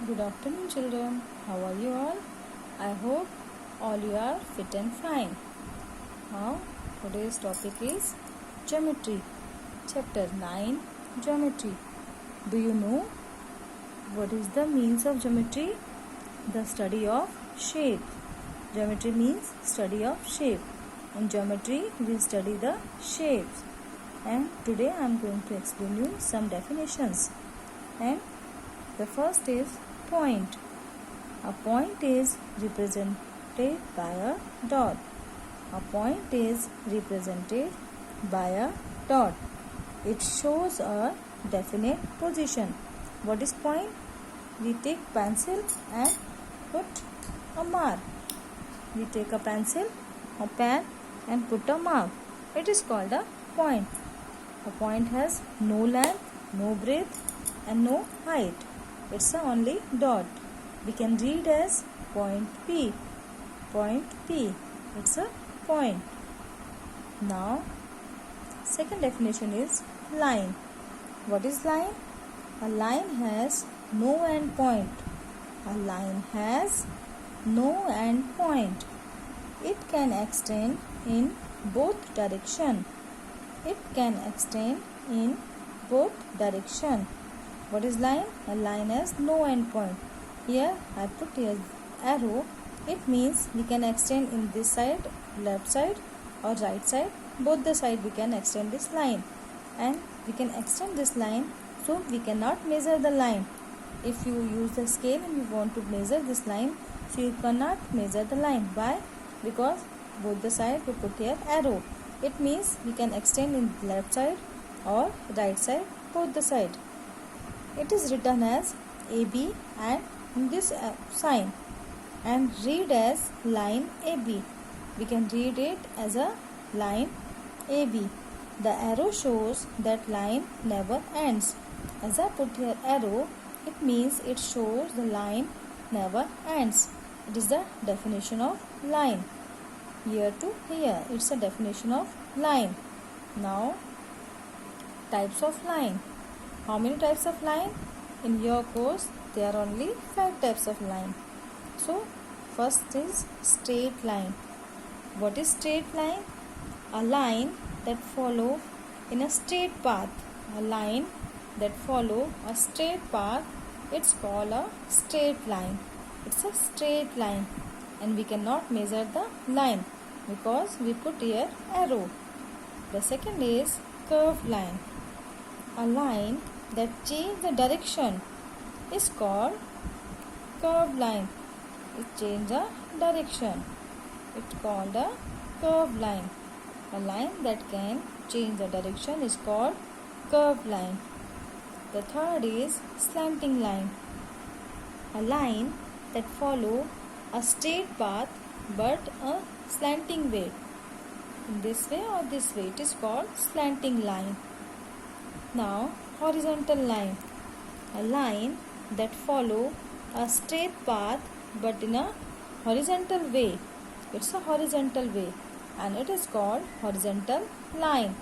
Good afternoon, children. How are you all? I hope all you are fit and fine. Now, today's topic is geometry. Chapter 9, Geometry. Do you know what is the means of geometry? The study of shape. Geometry means study of shape. In geometry, we study the shapes. And today I am going to explain you some definitions. And the first is point. A point is represented by a dot. A point is represented by a dot. It shows a definite position. What is point? We take pencil and put a mark. We take a pencil or pen and put a mark. It is called a point. A point has no length, no breadth and no height. It's a only dot. We can read as point P. Point P. It's a point. Now, second definition is line. What is line? A line has no end point. A line has no end point. It can extend in both direction. It can extend in both direction. What is line? A line has no end point. Here I put here arrow. It means we can extend in this side, left side or right side. Both the side we can extend this line. And we can extend this line, so we cannot measure the line. If you use the scale and you want to measure this line, so you cannot measure the line. Why? Because both the side we put here arrow. It means we can extend in left side or right side, both the side. It is written as AB and in this sign and read as line AB. We can read it as a line AB. The arrow shows that line never ends. As I put here arrow, it means it shows the line never ends. It is the definition of line. Here to here, it's a definition of line. Now, types of line. How many types of line? In your course, there are only 5 types of line. So, first is straight line. What is straight line? A line that follow in a straight path. A line that follow a straight path, it's called a straight line. It's a straight line and we cannot measure the line because we put here arrow. The second is curved line. A line that change the direction is called curved line. It change the direction. It's called a curved line. A line that can change the direction is called curved line. The third is slanting line. A line that follow a straight path but a slanting way. In this way or this way, it is called slanting line. Now, horizontal line. A line that follow a straight path but in a horizontal way. It's a horizontal way and it is called horizontal line.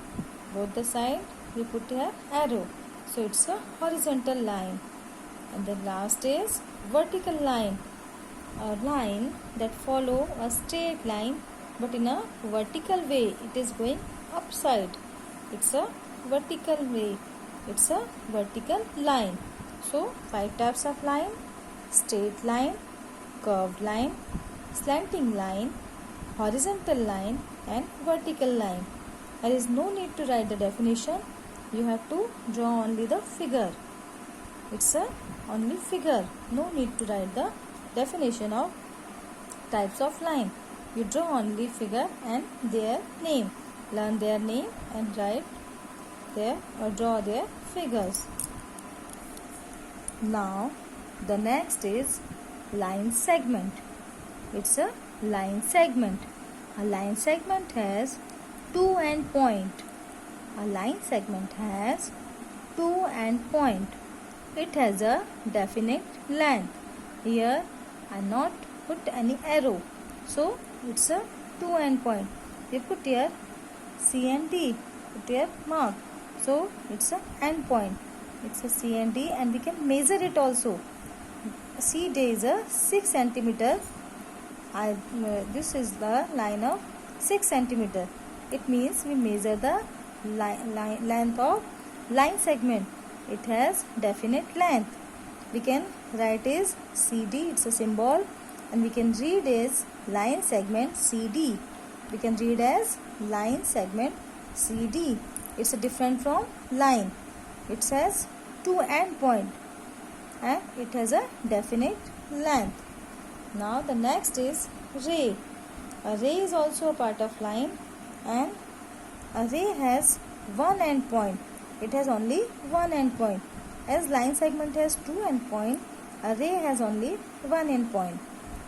Both the side we put here arrow. So it's a horizontal line. And the last is vertical line. A line that follow a straight line but in a vertical way. It is going upside. It's a vertical way. It's a vertical line. So 5 types of line: straight line, curved line, slanting line, horizontal line and vertical line. There is no need to write the definition. You have to draw only the figure. It's a only figure. No need to write the definition of types of line. You draw only figure and their name. Learn their name and write their or draw their figures. Now, the next is line segment. It's a line segment. A line segment has 2 end point. A line segment has 2 end point. It has a definite length. Here I not put any arrow. So it's a 2 end point. We put here C and D. Put here mark. So it's a end point. It's a C and D and we can measure it also. CD is a 6 centimeter. This is the line of 6 centimeter. It means we measure the length of line segment. It has definite length. We can write as CD, it's a symbol, and we can read as line segment CD. We can read as line segment CD. It's different from line. It has two end point and it has a definite length. Now the next is ray. A ray is also a part of line, and a ray has one end point. It has only one end point. As line segment has two end point, a ray has only one end point.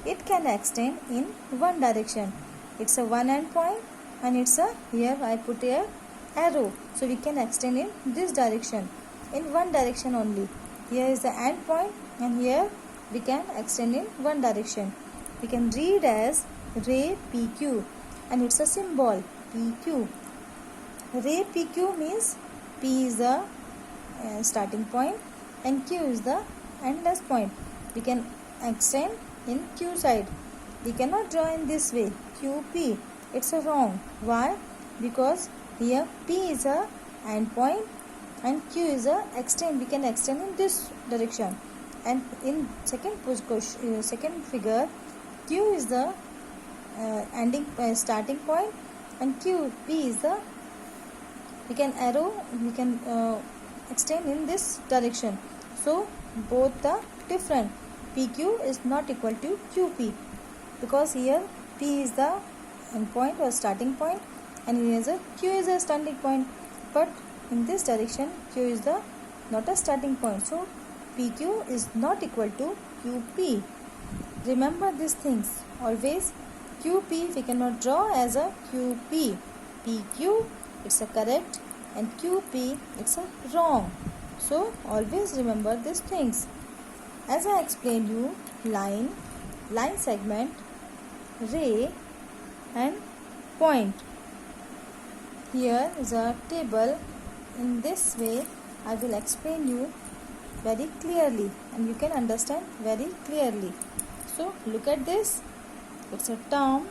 It can extend in one direction. It's a one end point, and it's a, here I put a arrow, so we can extend in this direction, in one direction only. Here is the end point, and here we can extend in one direction. We can read as ray PQ, and it's a symbol PQ. Ray PQ means P is the starting point and Q is the endless point. We can extend in Q side. We cannot draw in this way QP. It's a wrong. Why? Because here P is a end point and Q is a extend. We can extend in this direction. And in second figure, Q is the starting point and QP is the, we can extend in this direction. So both are different. PQ is not equal to QP, because here P is the end point or starting point and here is a Q is a starting point, but in this direction Q is the not a starting point, so PQ is not equal to QP. Remember these things. Always QP we cannot draw as a QP. PQ it's a correct and QP it's a wrong. So always remember these things. As I explained you, line segment, ray and point. Here is a table. In this way I will explain you very clearly and you can understand very clearly. So look at this. It's a term,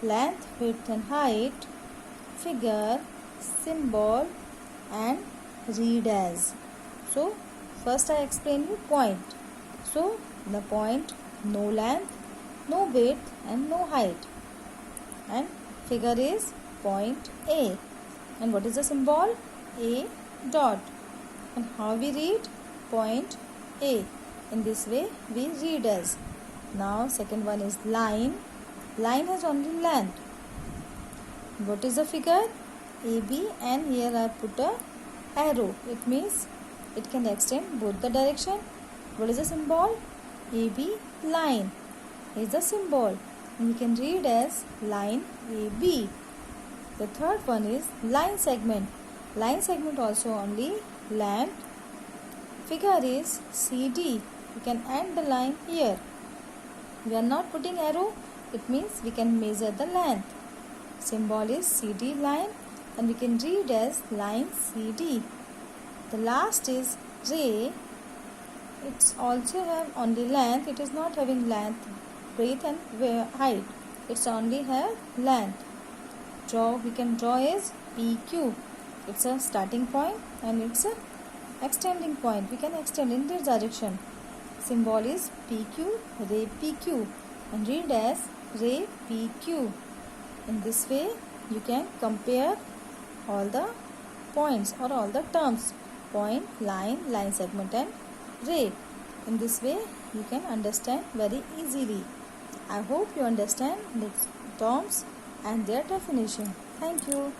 length, width and height, figure, symbol and read as. So first I explain you point. So the point, no length, no width and no height, and figure is point A. And what is the symbol? A dot. And how we read? Point A. In this way we read as. Now second one is line. Line has only length. What is the figure? AB, and here I put a arrow. It means it can extend both the direction. What is the symbol? AB, line is the symbol. And we can read as line AB. The third one is line segment. Line segment also only length. Figure is CD. We can end the line here. We are not putting arrow. It means we can measure the length. Symbol is CD line and we can read as line CD. The last is ray. It's also have only length. It is not having length, breadth and height. It's only have length. We can draw as PQ. It's a starting point and it's a extending point. We can extend in this direction. Symbol is PQ, ray PQ, and read as ray PQ. In this way you can compare all the points or all the terms, point, line segment and ray. In this way you can understand very easily. I hope you understand these terms and their definition. Thank you.